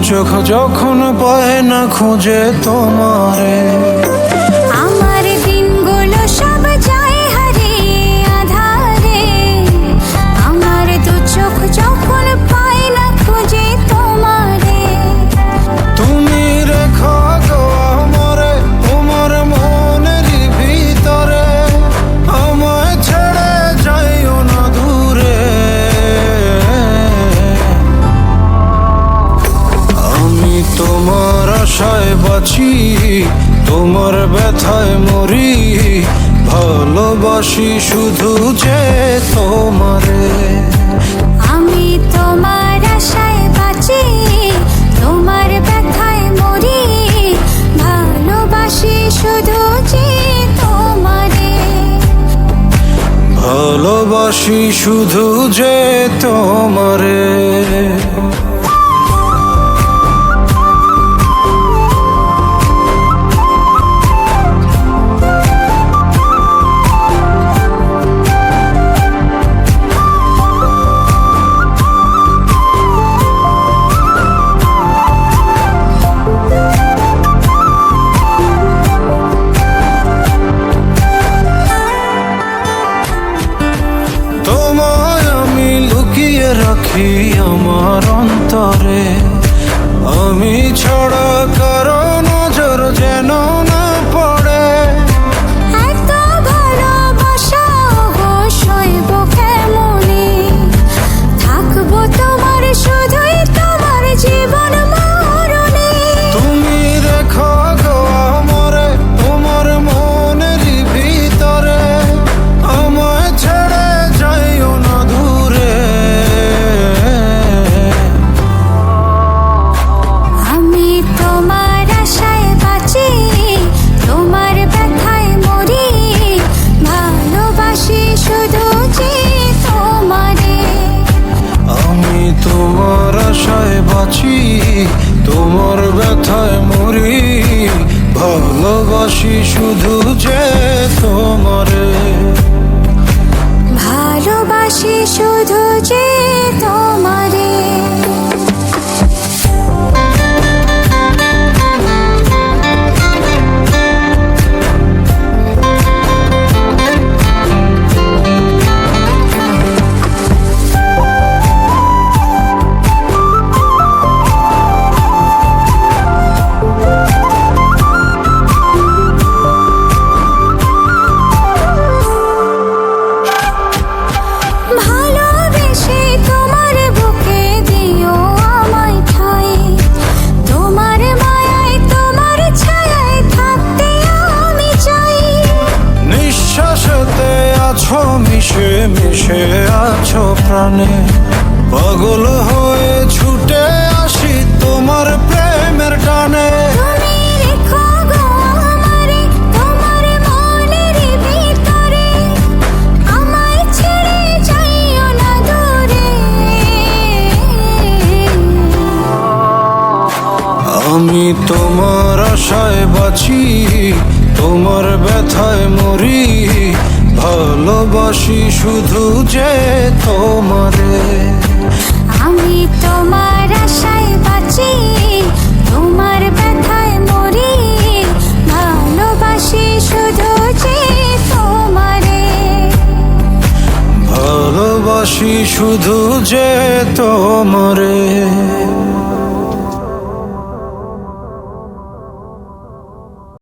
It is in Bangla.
চোখ যখন পায় না খুঁজে তোমারে, আমার দিনগুলো সব যায় হারিয়ে আধারে। আমার দু চোখ যখন পায় না খুঁজে তোমারে, তুমি রেখো গো আমারে তোমার মনের ভিতরে, আমায় ছেড়ে যাইও না দূরে। আমি তোমার আশায় বাঁচি, তোমার ব্যথায় মরি, ভালোবাসি শুধু যে তোমারে। আমি তোমার আশায় বাঁচি, তোমার ব্যথায় মরি, ভালোবাসি শুধু যে তোমারে। ভালোবাসি শুধু যে তোমারে। তোমায় আমি লুকিয়ে রাখি আমার অন্তরে, আমি ছাড়া কারো নজর যেন না পড়ে। এত ভালোবাসা সইব কেমনে, থাকবো তোমার শুধুই তোমার জীবন মরণে। তুমি রেখো গো আমারে তোমার মনের ভিতরে, আমায় ছেড়ে যাইও না দূরে। আমি তোমার আশায় বাঁচি, তোমার ব্যথায় মরি, ভালোবাসি শুধু যে তোমারে। আমি তোমার আশায় বাঁচি, তোমার ব্যথায় মরি, ভালোবাসি শুধু যে তোমারে। ভালোবাসি শুধু যে তোমারে। ভালোবেসে তোমার বুকে দিও আমায় ঠাঁই, তোমার মায়ায় তোমার ছায়ায় থাকতে আমি চাই। নিঃশ্বাসেতে আছো মিশে মিশে আছো প্রাণে, পাগল হয়ে ছুটে আসি তোমার প্রেমের টানে। তুমি রেখো গো আমারে তোমার মনের ভিতরে, আমায় ছেড়ে যাইও না দূরে। আমি তোমার আশায় বাঁচি, তোমার ব্যথায় মরি, ভালোবাসি শুধু যে তোমারে। আমি তোমার আশায় বাঁচি, তোমার ব্যথায় মরি, ভালোবাসি শুধু যে তোমারে। ভালোবাসি শুধু যে তোমারে।